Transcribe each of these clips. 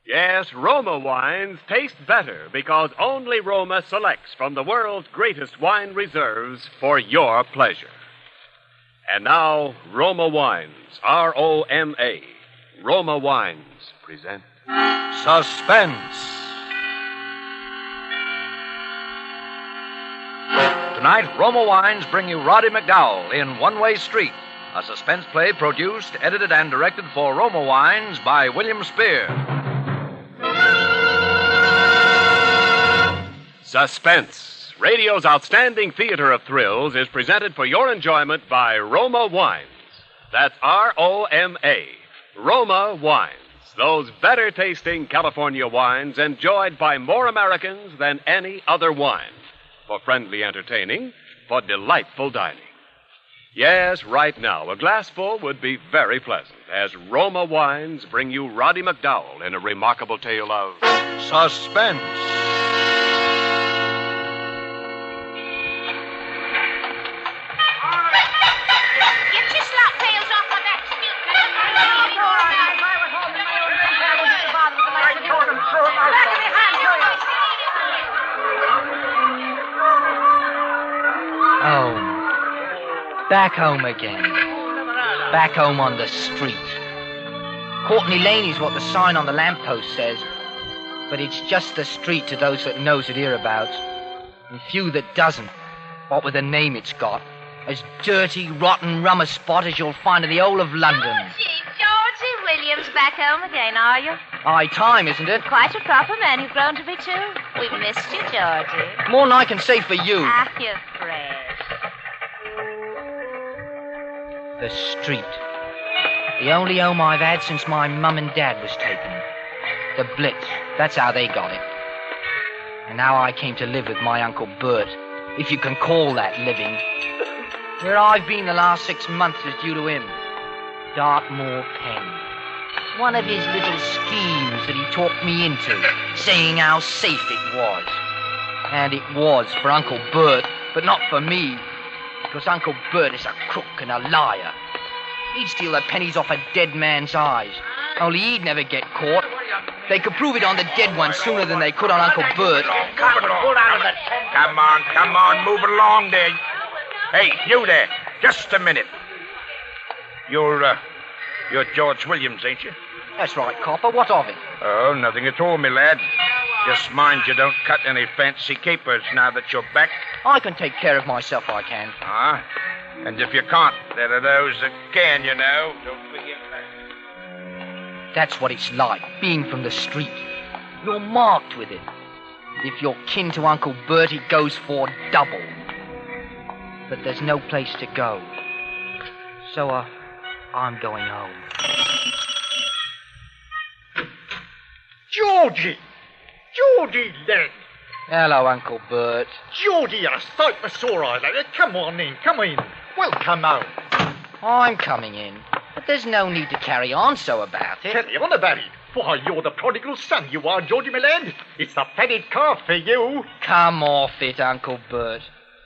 Yes, Roma wines taste better because only Roma selects from the world's greatest wine reserves for your pleasure. And now, Roma Wines, R-O-M-A. Roma Wines present Suspense. Tonight, Roma Wines bring you Roddy McDowell in One Way Street, a suspense play produced, edited, and directed for Roma Wines by William Spear. Suspense, radio's outstanding theater of thrills, is presented for your enjoyment by Roma Wines. That's R-O-M-A. Roma Wines. Those better-tasting California wines enjoyed by more Americans than any other wine. For friendly entertaining, for delightful dining. Yes, right now, a glassful would be very pleasant as Roma Wines bring you Roddy McDowell in a remarkable tale of Suspense. Back home again. Back home on the street. Courtney Lane is what the sign on the lamppost says, but it's just the street to those that knows it hereabouts, and few that doesn't, what with the name it's got. As dirty, rotten, rum a spot as you'll find in the whole of London. Oh, gee, Georgie Williams, back home again, are you? High time, isn't it? Quite a proper man you've grown to be, too. We've missed you, Georgie. More than I can say for you. Ah, you're fresh. The street. The only home I've had since my mum and dad was taken. The Blitz. That's how they got it. And now I came to live with my Uncle Bert, if you can call that living. Where I've been the last 6 months is due to him. Dartmoor Pen. One of his little schemes that he talked me into, saying how safe it was. And it was for Uncle Bert, but not for me. Because Uncle Bert is a crook and a liar. He'd steal the pennies off a dead man's eyes. Only he'd never get caught. They could prove it on the dead one sooner than they could on Uncle Bert. Come on, move along there. Hey, you there, just a minute. You're George Williams, ain't you? That's right, copper. What of it? Oh, nothing at all, me lad. Just mind you don't cut any fancy capers now that you're back. I can take care of myself, I can. Ah, and if you can't, there are those that can, you know. Don't forget that. That's what it's like, being from the street. You're marked with it. If you're kin to Uncle Bert, it goes for double. But there's no place to go. So, I'm going home. Georgie Lane. Hello, Uncle Bert. Georgie, you're a sight for sore eyes. Come on in, come in. Welcome home. I'm coming in. But there's no need to carry on so about it. Carry on about it? Why, you're the prodigal son, you are, Georgie, my lad. It's the fatted calf for you. Come off it, Uncle Bert.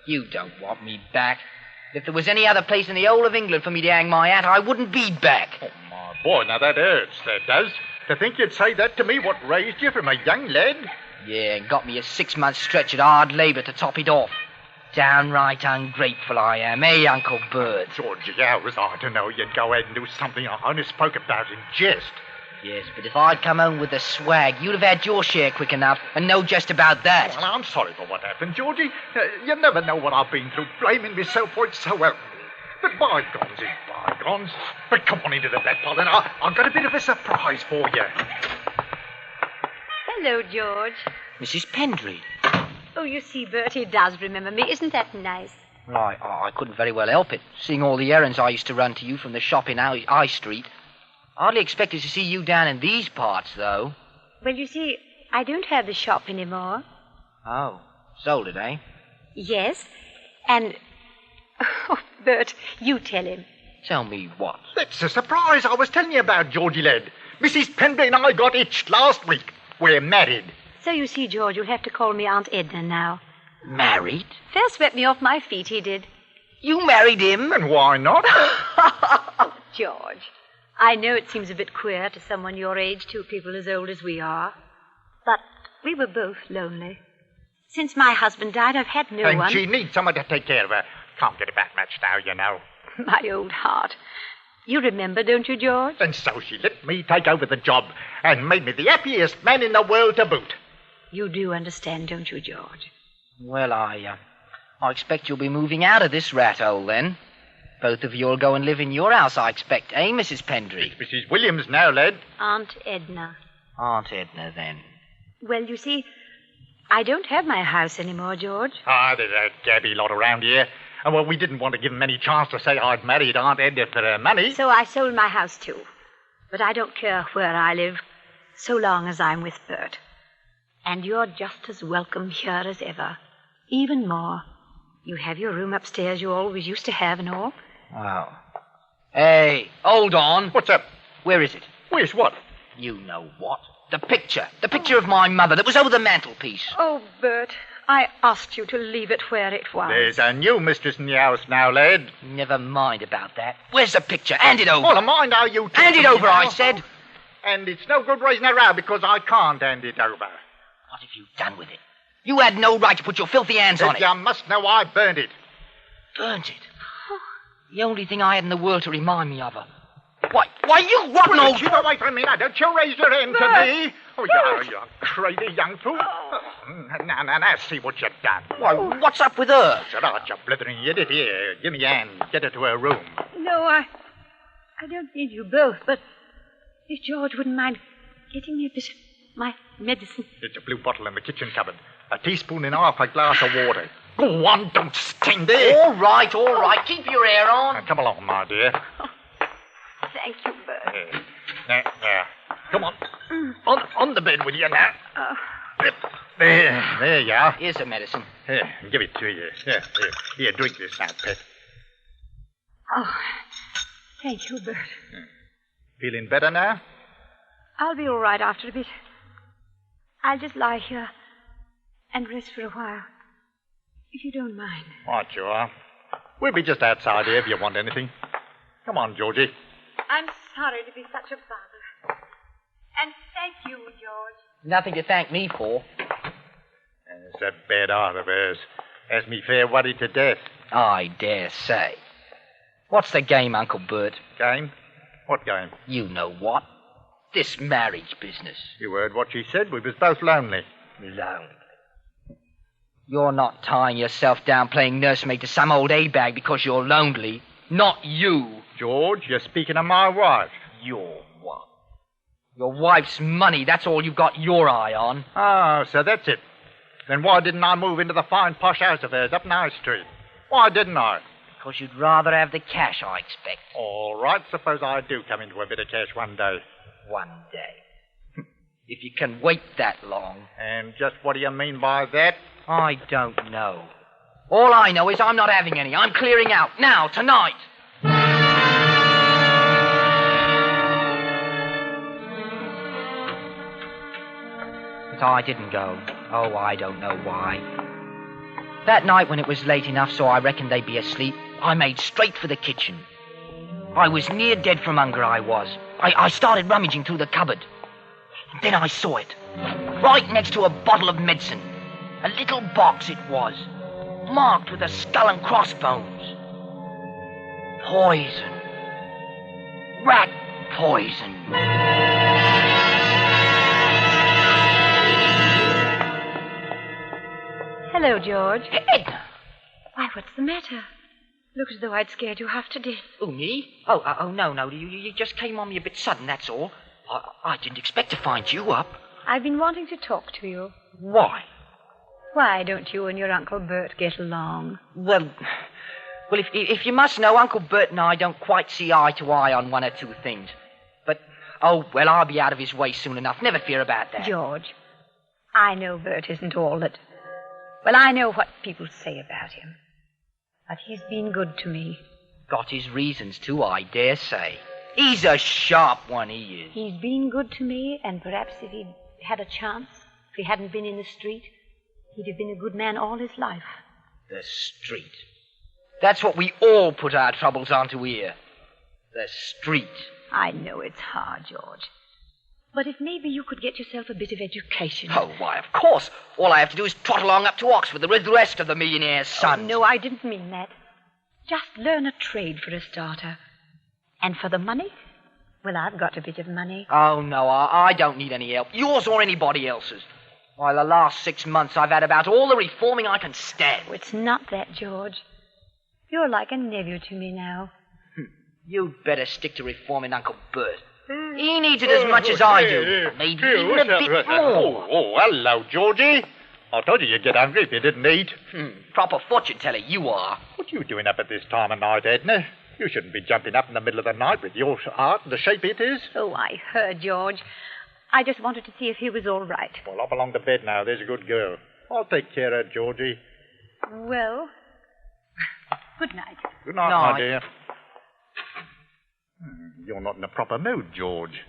You don't want me back. If there was any other place in the whole of England for me to hang my hat, I wouldn't be back. Oh, my boy, now that hurts, that does. To think you'd say that to me, what raised you from a young lad? Yeah, and got me a 6-month stretch at hard labour to top it off. Downright ungrateful I am, eh, Uncle Bert? Georgie, how was I to know you'd go ahead and do something I only spoke about in jest? Yes, but if I'd come home with the swag, you'd have had your share quick enough, and no jest about that. Well, I'm sorry for what happened, Georgie. You never know what I've been through, blaming myself for it so well. But bygones is bygones. But come on into the black pot, and I've got a bit of a surprise for you. Hello, George. Mrs. Pendry. Oh, you see, Bertie does remember me. Isn't that nice? Right, I couldn't very well help it, seeing all the errands I used to run to you from the shop in High Street. Hardly expected to see you down in these parts, though. Well, you see, I don't have the shop anymore. Oh, sold it, eh? Yes, and... Oh, Bert, you tell him. Tell me what? That's the surprise I was telling you about, Georgie lad. Mrs. Pendry and I got hitched last week. We're married. So you see, George, you'll have to call me Aunt Edna now. Married? First swept me off my feet, he did. You married him? And why not? Oh, George. I know it seems a bit queer to someone your age, two people as old as we are. But we were both lonely. Since my husband died, I've had no And one. she needs someone to take care of her. Can't get a back match now, you know. My old heart. You remember, don't you, George? And so she let me take over the job and made me the happiest man in the world to boot. You do understand, don't you, George? Well, I expect you'll be moving out of this rat hole, then. Both of you'll go and live in your house, I expect, eh, Mrs. Pendry? It's Mrs. Williams now, lad. Aunt Edna. Aunt Edna, then. Well, you see, I don't have my house anymore, George. There's a gabby lot around here. And, well, we didn't want to give them any chance to say I'd married Aunt Edna for her money. So I sold my house, too. But I don't care where I live, so long as I'm with Bert. And you're just as welcome here as ever. Even more. You have your room upstairs you always used to have and all. Oh. Hey, hold on. What's up? Where is it? Where's what? You know what. The picture. The picture of my mother that was over the mantelpiece. Oh, Bert, I asked you to leave it where it was. There's a new mistress in the house now, lad. Never mind about that. Where's the picture? Hand it over. Well, mind how you... Hand it over, I said. And it's no good raising a row because I can't hand it over. What have you done with it? You had no right to put your filthy hands on it. You must know I burned it. Burnt it? The only thing I had in the world to remind me of her. Why, you rotten old... Keep away from me now. Don't you raise your hand to me. Oh, you crazy young fool. Now, see what you've done. Why, what's up with her? Shut up, you blithering idiot. Here, give me a hand. Get her to her room. No, I don't need you both, but if George wouldn't mind getting me a bit of my medicine. There's a blue bottle in the kitchen cupboard. A teaspoon and half a glass of water. Go on, don't stand there. All right. Keep your hair on. Now, come along, my dear. Thank you, Bert. Now, come on. On the bed with you now. There you are. Here's the medicine. Here, give it to you. Here, drink this now, pet. Oh, thank you, Bert. Feeling better now? I'll be all right after a bit. I'll just lie here and rest for a while, if you don't mind. Right, you are. We'll be just outside here if you want anything. Come on, Georgie. I'm sorry to be such a bother. And thank you, George. Nothing to thank me for. It's that bad heart of hers. Has me fair worried to death. I dare say. What's the game, Uncle Bert? Game? What game? You know what. This marriage business. You heard what she said. We was both lonely. Lonely. You're not tying yourself down playing nursemaid to some old A-bag because you're lonely. Not you. George, you're speaking of my wife. Your what? Your wife's money, that's all you've got your eye on. Oh, so that's it. Then why didn't I move into the fine posh house of hers up Nye Street? Why didn't I? Because you'd rather have the cash, I expect. All right, suppose I do come into a bit of cash one day. One day. If you can wait that long. And just what do you mean by that? I don't know. All I know is I'm not having any. I'm clearing out. Now, tonight. But I didn't go. Oh, I don't know why. That night when it was late enough so I reckoned they'd be asleep, I made straight for the kitchen. I was near dead from hunger, I was. I started rummaging through the cupboard. And then I saw it. Right next to a bottle of medicine. A little box it was. Marked with a skull and crossbones. Poison. Rat poison. Hello, George. Edna. Why, what's the matter? Look as though I'd scared you half to death. Oh, me? Oh, no. You just came on me a bit sudden, that's all. I didn't expect to find you up. I've been wanting to talk to you. Why? Why don't you and your Uncle Bert get along? Well, if you must know, Uncle Bert and I don't quite see eye to eye on one or two things. But, I'll be out of his way soon enough. Never fear about that. George, I know Bert isn't all that... Well, I know what people say about him. But he's been good to me. Got his reasons, too, I dare say. He's a sharp one, he is. He's been good to me, and perhaps if he'd had a chance, if he hadn't been in the street, he'd have been a good man all his life. The street. That's what we all put our troubles onto here. The street. I know it's hard, George. But if maybe you could get yourself a bit of education. Oh, why, of course. All I have to do is trot along up to Oxford with the rest of the millionaire's sons. Oh, no, I didn't mean that. Just learn a trade for a starter. And for the money? Well, I've got a bit of money. Oh, no, I don't need any help. Yours or anybody else's. Why, the last 6 months I've had about all the reforming I can stand. Oh, it's not that, George. You're like a nephew to me now. You'd better stick to reforming Uncle Bert. He needs it as much as I do. Maybe even a bit more. Oh, hello, Georgie. I told you you'd get hungry if you didn't eat. Proper fortune teller you are. What are you doing up at this time of night, Edna? You shouldn't be jumping up in the middle of the night with your heart the shape it is. Oh, I heard, George. I just wanted to see if he was all right. Well, up along to bed now. There's a good girl. I'll take care of Georgie. Well, good night. Good night, my dear. You're not in a proper mood, George.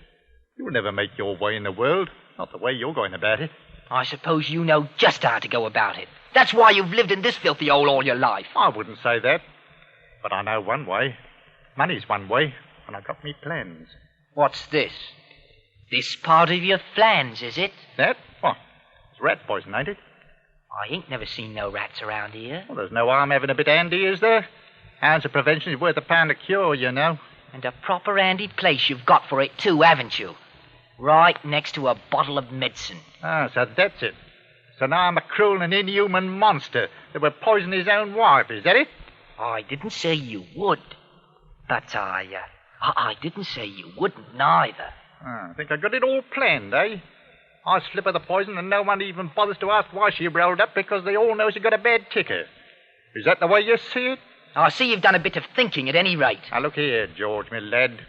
You'll never make your way in the world. Not the way you're going about it. I suppose you know just how to go about it. That's why you've lived in this filthy hole all your life. I wouldn't say that. But I know one way. Money's one way, and I've got me plans. What's this? This part of your plans, is it? That? What? It's rat poison, ain't it? I ain't never seen no rats around here. Well, there's no harm having a bit handy, is there? Ounce of prevention is worth a pound of cure, you know. And a proper handy place you've got for it, too, haven't you? Right next to a bottle of medicine. Ah, so that's it. So now I'm a cruel and inhuman monster that would poison his own wife, is that it? I didn't say you would. But I didn't say you wouldn't, neither. I think I got it all planned, eh? I slip her the poison and no one even bothers to ask why she rolled up because they all know she got a bad ticker. Is that the way you see it? I see you've done a bit of thinking at any rate. Now, look here, George, my lad.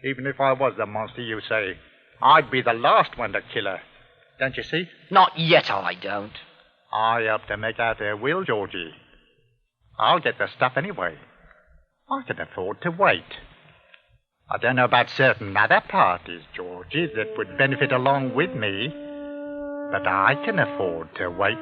Even if I was the monster you say, I'd be the last one to kill her. Don't you see? Not yet, I don't. I helped her make out her will, Georgie. I'll get the stuff anyway. I can afford to wait. I don't know about certain other parties, Georgie, that would benefit along with me, but I can afford to wait.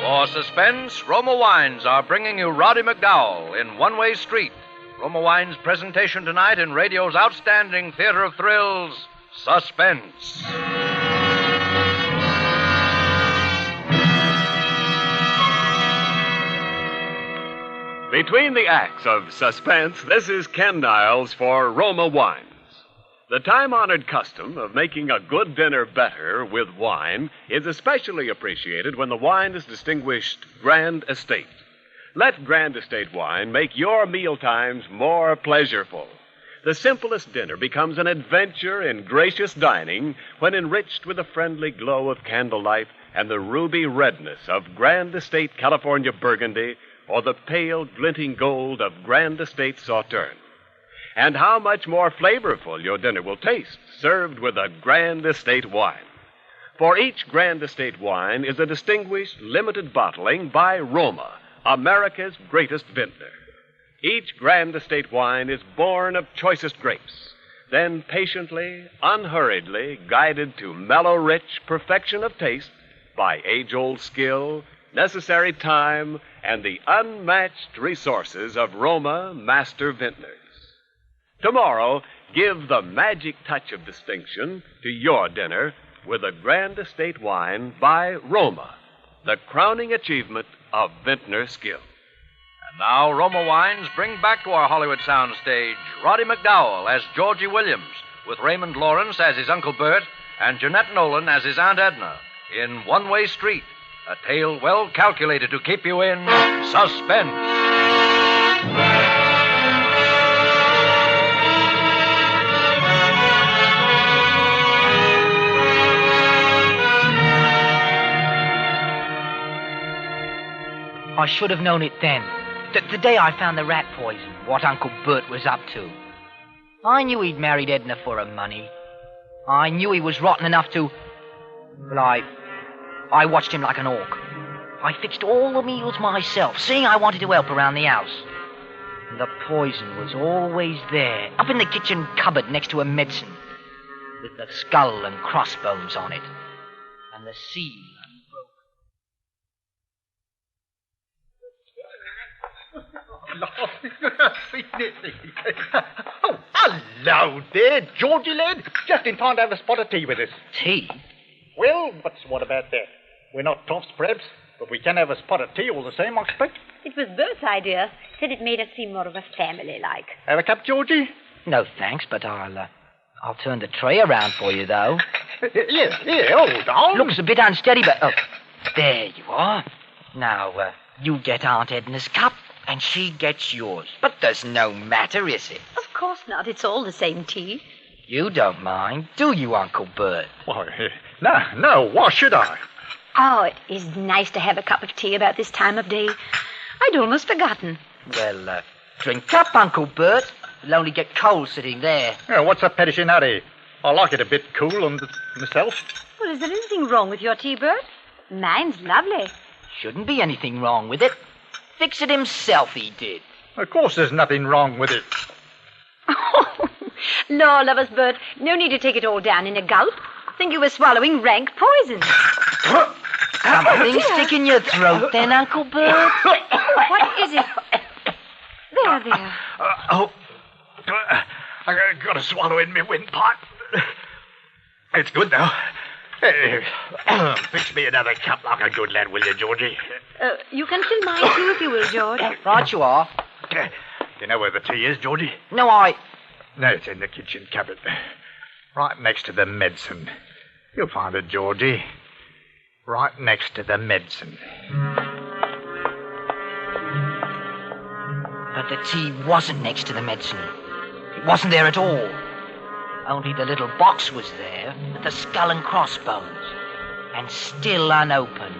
For Suspense, Roma Wines are bringing you Roddy McDowell in One Way Street. Roma Wines' presentation tonight in radio's outstanding theater of thrills, Suspense. Between the acts of Suspense, this is Ken Niles for Roma Wines. The time-honored custom of making a good dinner better with wine is especially appreciated when the wine is distinguished Grand Estate. Let Grand Estate wine make your mealtimes more pleasureful. The simplest dinner becomes an adventure in gracious dining when enriched with the friendly glow of candlelight and the ruby redness of Grand Estate California Burgundy or the pale glinting gold of Grand Estate Sauterne. And how much more flavorful your dinner will taste served with a Grand Estate wine. For each Grand Estate wine is a distinguished limited bottling by Roma, America's greatest vintner. Each Grand Estate wine is born of choicest grapes, then patiently, unhurriedly guided to mellow, rich perfection of taste by age-old skill, necessary time, and the unmatched resources of Roma master vintners. Tomorrow, give the magic touch of distinction to your dinner with a Grand Estate wine by Roma, the crowning achievement of vintner skill. And now, Roma Wines bring back to our Hollywood soundstage Roddy McDowell as Georgie Williams, with Raymond Lawrence as his Uncle Bert and Jeanette Nolan as his Aunt Edna in One Way Street, a tale well calculated to keep you in suspense. I should have known it then. The day I found the rat poison, what Uncle Bert was up to. I knew he'd married Edna for her money. I knew he was rotten enough to... Well, I watched him like an hawk. I fixed all the meals myself, seeing I wanted to help around the house. And the poison was always there, up in the kitchen cupboard next to her medicine. with the skull and crossbones on it, and the seal Oh, hello there, Georgie lad. Just in time to have a spot of tea with us. Tea? Well, what about that? We're not toffs, perhaps, but we can have a spot of tea all the same, I expect. It was Bert's idea. Said it made us seem more of a family-like. Have a cup, Georgie? No, thanks, but I'll turn the tray around for you, though. Yeah, hold on. Looks a bit unsteady, but... Oh, there you are. Now, you get Aunt Edna's cup, and she gets yours. But there's no matter, is it? Of course not. It's all the same tea. You don't mind, do you, Uncle Bert? Why, no, why should I? Oh, it is nice to have a cup of tea about this time of day. I'd almost forgotten. Well, drink up, Uncle Bert. You'll only get cold sitting there. Yeah, what's a perishing hurry? I like it a bit cool on myself. Well, is there anything wrong with your tea, Bert? Mine's lovely. Shouldn't be anything wrong with it. Fix it himself, he did. Of course there's nothing wrong with it. Law lovers, Bert. No need to take it all down in a gulp. Think you were swallowing rank poison. Something stick in your throat then, Uncle Bert? What is it? There. I got to swallow in my windpipe. It's good, though. Fix me another cup like a good lad, will you, Georgie? You can fill mine, too, if you will, George. Right you are. You know where the tea is, Georgie? No, No, it's in the kitchen cupboard. Right next to the medicine. You'll find it, Georgie. Right next to the medicine. But the tea wasn't next to the medicine. It wasn't there at all. Only the little box was there with the skull and crossbones. And still unopened.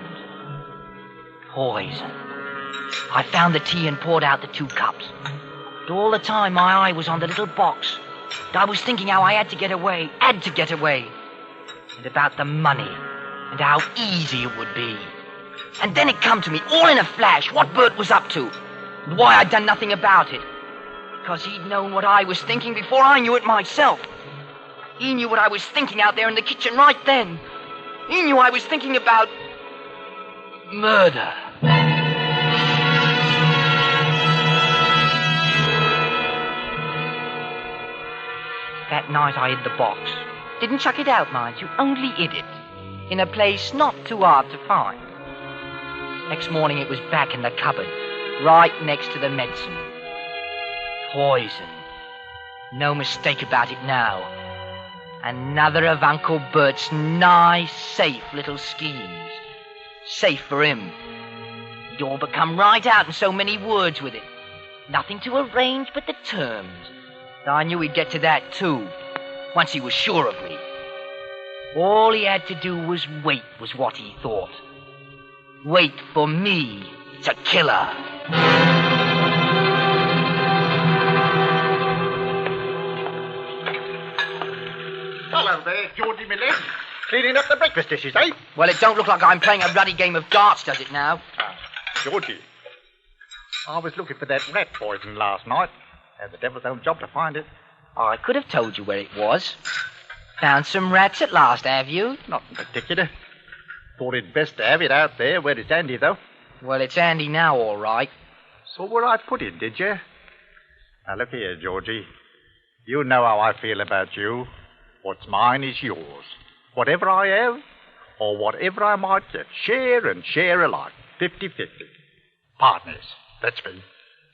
Poison. I found the tea and poured out the 2 cups. But all the time my eye was on the little box. And I was thinking how I had to get away. And about the money. And how easy it would be. And then it come to me, all in a flash, what Bert was up to. And why I'd done nothing about it. Because he'd known what I was thinking before I knew it myself. He knew what I was thinking out there in the kitchen right then. He knew I was thinking about... murder. That night I hid the box. Didn't chuck it out, mind you, only hid it. In a place not too hard to find. Next morning it was back in the cupboard, right next to the medicine. Poison. No mistake about it now. Another of Uncle Bert's nice, safe little schemes. Safe for him. He'd all become right out in so many words with it. Nothing to arrange but the terms. I knew he'd get to that, too, once he was sure of me. All he had to do was wait, was what he thought. Wait for me to kill her. Hello there, Georgie Millet. Cleaning up the breakfast dishes, eh? Well, it don't look like I'm playing a ruddy game of darts, does it now? Georgie, I was looking for that rat poison last night. Had the devil's own job to find it. I could have told you where it was. Found some rats at last, have you? Not in particular. Thought it best to have it out there where it's handy, though. Well, it's handy now, all right. Saw where I put it, did you? Now, look here, Georgie. You know how I feel about you. What's mine is yours. Whatever I have, or whatever I might get, share and share alike. 50-50. Partners. That's me.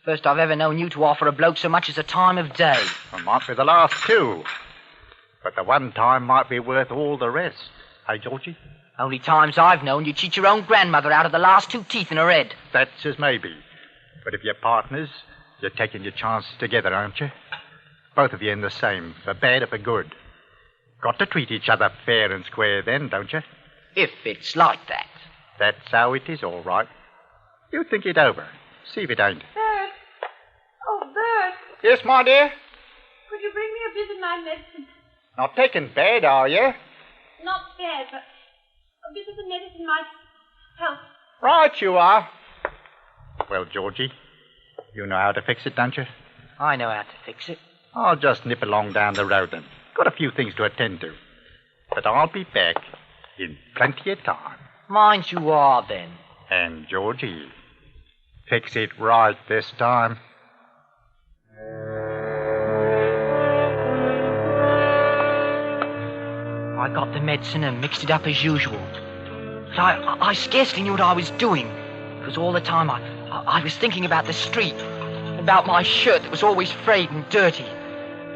First I've ever known you to offer a bloke so much as a time of day. It might be the last, too. But the one time might be worth all the rest. Hey, Georgie? Only times I've known you cheat your own grandmother out of the last 2 teeth in her head. That's as maybe. But if you're partners, you're taking your chances together, aren't you? Both of you in the same, for bad or for good. Got to treat each other fair and square then, don't you? If it's like that. That's how it is, all right. You think it over. See if it ain't. Bert. Oh, Bert. Yes, my dear? Could you bring me a bit of my medicine? Not taking bad, are you? Not bad, but a bit of the medicine might help. Right you are. Well, Georgie, you know how to fix it, don't you? I know how to fix it. I'll just nip along down the road then. Got a few things to attend to. But I'll be back in plenty of time. Mind you are, then. And, Georgie, fix it right this time. I got the medicine and mixed it up as usual. But I scarcely knew what I was doing. Because all the time I was thinking about the street, about my shirt that was always frayed and dirty,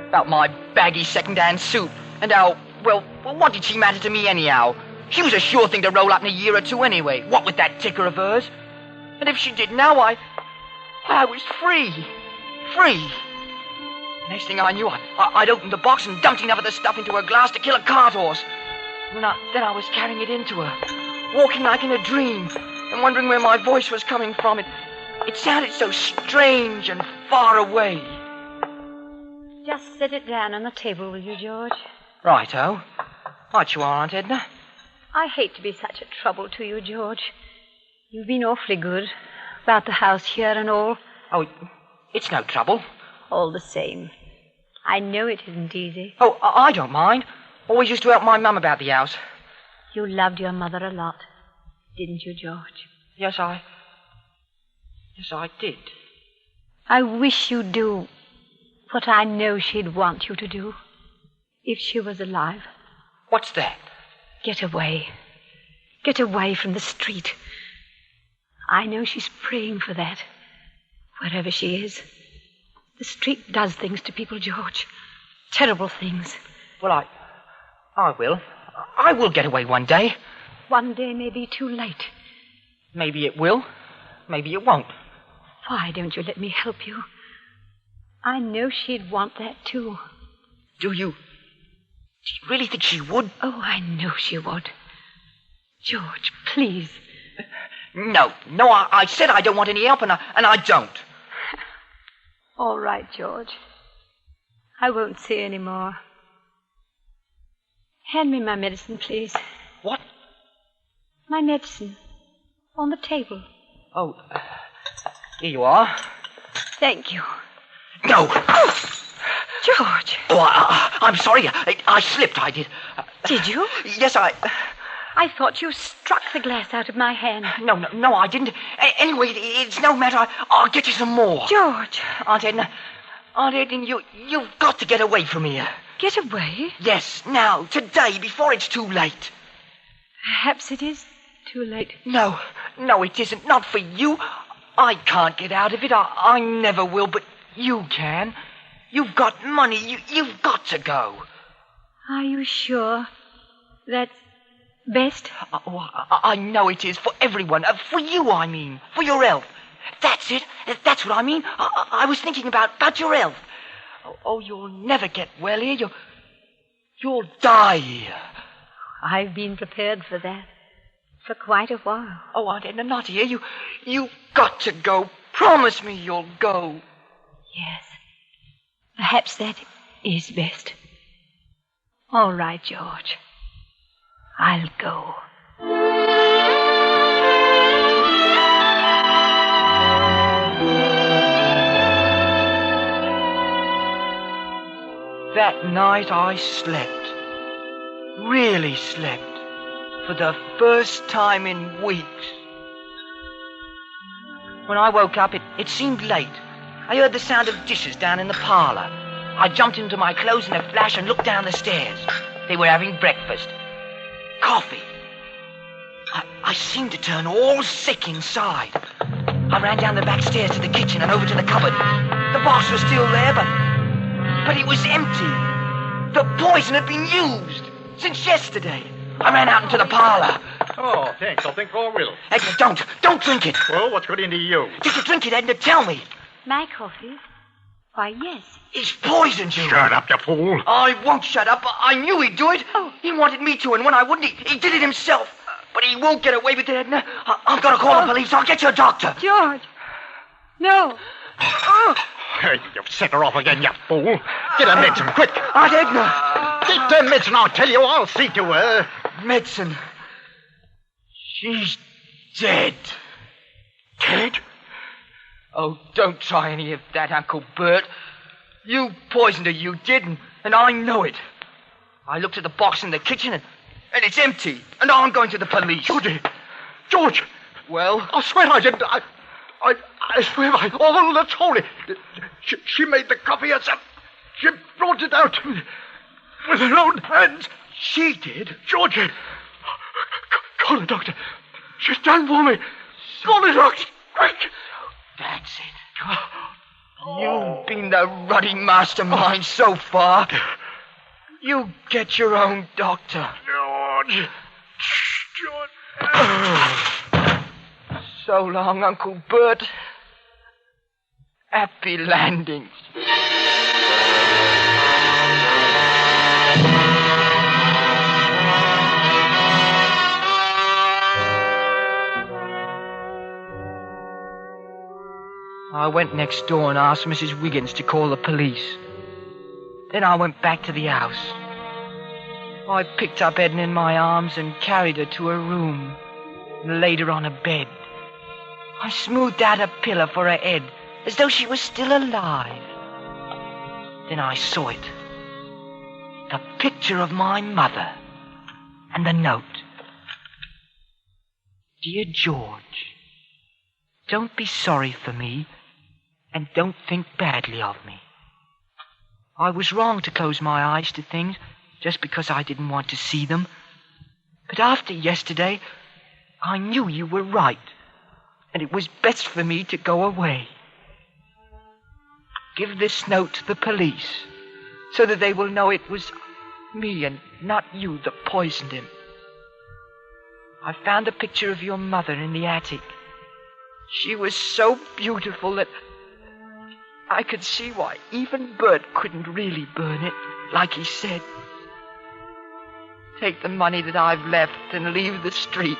about my baggy second-hand suit, and how, well, what did she matter to me anyhow? She was a sure thing to roll up in a year or two anyway, what with that ticker of hers. And if she did now, I was free. Free. Next thing I knew, I'd opened the box and dumped enough of the stuff into her glass to kill a cart horse. Then I was carrying it into her, walking like in a dream, and wondering where my voice was coming from. It sounded so strange and far away. Just set it down on the table, will you, George? Righto. Right you are, Aunt Edna. I hate to be such a trouble to you, George. You've been awfully good about the house here and all. Oh, it's no trouble. All the same. I know it isn't easy. Oh, I don't mind. Always used to help my mum about the house. You loved your mother a lot, didn't you, George? Yes, I did. I wish you'd do what I know she'd want you to do, if she was alive. What's that? Get away. Get away from the street. I know she's praying for that, wherever she is. The street does things to people, George. Terrible things. Well, I will. I will get away one day. One day may be too late. Maybe it will. Maybe it won't. Why don't you let me help you? I know she'd want that, too. Do you really think she would? Oh, I know she would. George, please. No, I said I don't want any help, and I don't. All right, George. I won't say any more. Hand me my medicine, please. What? My medicine. On the table. Oh, here you are. Thank you. No. Oh, George. Oh, I'm sorry. I slipped, I did. Did you? Yes, I thought you struck the glass out of my hand. No, I didn't. Anyway, it's no matter. I'll get you some more. George. Aunt Edna, you've got to get away from here. Get away? Yes, now, today, before it's too late. Perhaps it is too late. No, it isn't. Not for you. I can't get out of it. I never will, but you can. You've got money. You've got to go. Are you sure that's best? Oh, I know it is. For everyone. For you, I mean. For your health. That's it. That's what I mean. I was thinking about your health. Oh, you'll never get well here. You'll die here. I've been prepared for that. For quite a while. Oh, Aunt Edna, not here. You've got to go. Promise me you'll go. Yes. Perhaps that is best. All right, George. I'll go. That night I slept. Really slept. For the first time in weeks. When I woke up, it seemed late. I heard the sound of dishes down in the parlor. I jumped into my clothes in a flash and looked down the stairs. They were having breakfast. Coffee. I seemed to turn all sick inside. I ran down the back stairs to the kitchen and over to the cupboard. The box was still there, but it was empty. The poison had been used since yesterday. I ran out into the parlor. Oh, thanks. I'll think I will. Edna, don't drink it. Well, what's got into you? Did you drink it, Edna? Tell me. My coffee? Why, yes. He's poisoned you. Shut up, you fool. I won't shut up. I knew he'd do it. Oh. He wanted me to, and when I wouldn't, he did it himself. But he won't get away with it, Edna. I've got to call the police. I'll get you a doctor. George. No. Hey, you've set her off again, you fool. Get her medicine, quick. Aunt Edna. Get the medicine, I'll tell you. I'll see to her. Medicine. She's dead. Dead? Oh, don't try any of that, Uncle Bert. You poisoned her, you did, and I know it. I looked at the box in the kitchen, and it's empty. And I'm going to the police. George! Well? I swear I didn't. I swear by all that's holy. She made the coffee herself. She brought it out to me with her own hands. She did? Georgie! Call the doctor. She's done for me. Call the doctor. Quick! That's it. You've been the ruddy mastermind so far. You get your own doctor. George. So long, Uncle Bert. Happy landings. I went next door and asked Mrs. Wiggins to call the police. Then I went back to the house. I picked up Edna in my arms and carried her to her room and laid her on a bed. I smoothed out a pillow for her head as though she was still alive. Then I saw it. The picture of my mother and the note. Dear George, don't be sorry for me and don't think badly of me. I was wrong to close my eyes to things just because I didn't want to see them. But after yesterday, I knew you were right, and it was best for me to go away. Give this note to the police so that they will know it was me and not you that poisoned him. I found a picture of your mother in the attic. She was so beautiful that I could see why even Bert couldn't really burn it, like he said. Take the money that I've left and leave the street.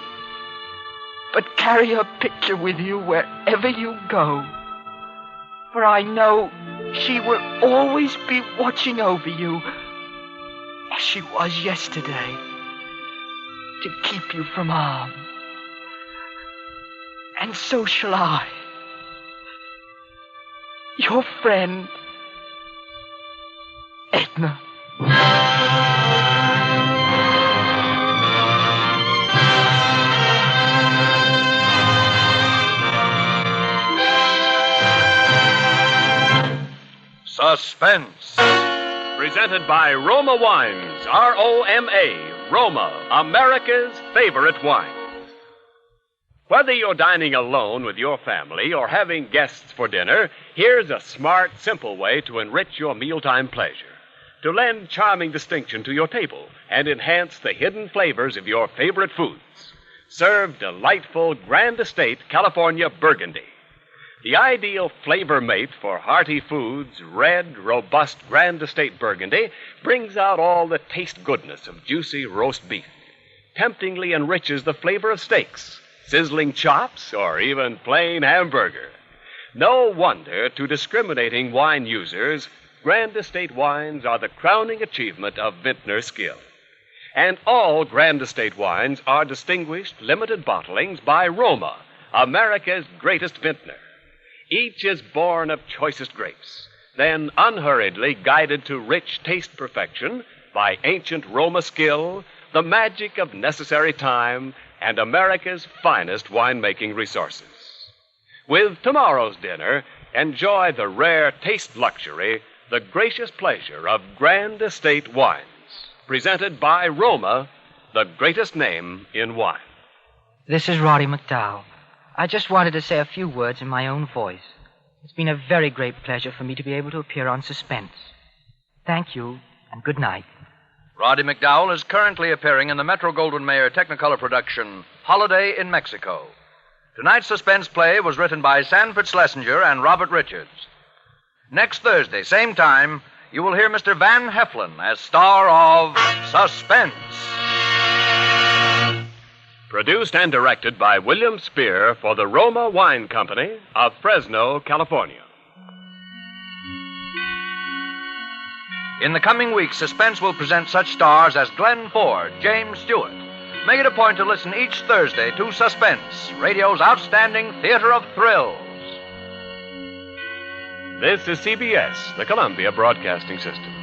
But carry her picture with you wherever you go. For I know she will always be watching over you, as she was yesterday, to keep you from harm. And so shall I. Your friend, Edna. Suspense. Presented by Roma Wines, R-O-M-A, Roma, America's favorite wine. Whether you're dining alone with your family or having guests for dinner, here's a smart, simple way to enrich your mealtime pleasure. To lend charming distinction to your table and enhance the hidden flavors of your favorite foods. Serve delightful Grand Estate California Burgundy. The ideal flavor mate for hearty foods, red, robust Grand Estate Burgundy brings out all the taste goodness of juicy roast beef. Temptingly enriches the flavor of steaks, sizzling chops, or even plain hamburger. No wonder to discriminating wine users, Grand Estate wines are the crowning achievement of vintner skill. And all Grand Estate wines are distinguished limited bottlings by Roma, America's greatest vintner. Each is born of choicest grapes, then unhurriedly guided to rich taste perfection by ancient Roma skill, the magic of necessary time, and America's finest winemaking resources. With tomorrow's dinner, enjoy the rare taste luxury, the gracious pleasure of Grand Estate wines, presented by Roma, the greatest name in wine. This is Roddy McDowell. I just wanted to say a few words in my own voice. It's been a very great pleasure for me to be able to appear on Suspense. Thank you, and good night. Roddy McDowell is currently appearing in the Metro-Goldwyn-Mayer Technicolor production, Holiday in Mexico. Tonight's Suspense play was written by Sanford Schlesinger and Robert Richards. Next Thursday, same time, you will hear Mr. Van Heflin as star of Suspense. Produced and directed by William Spear for the Roma Wine Company of Fresno, California. In the coming weeks, Suspense will present such stars as Glenn Ford, James Stewart. Make it a point to listen each Thursday to Suspense, radio's outstanding theater of thrills. This is CBS, the Columbia Broadcasting System.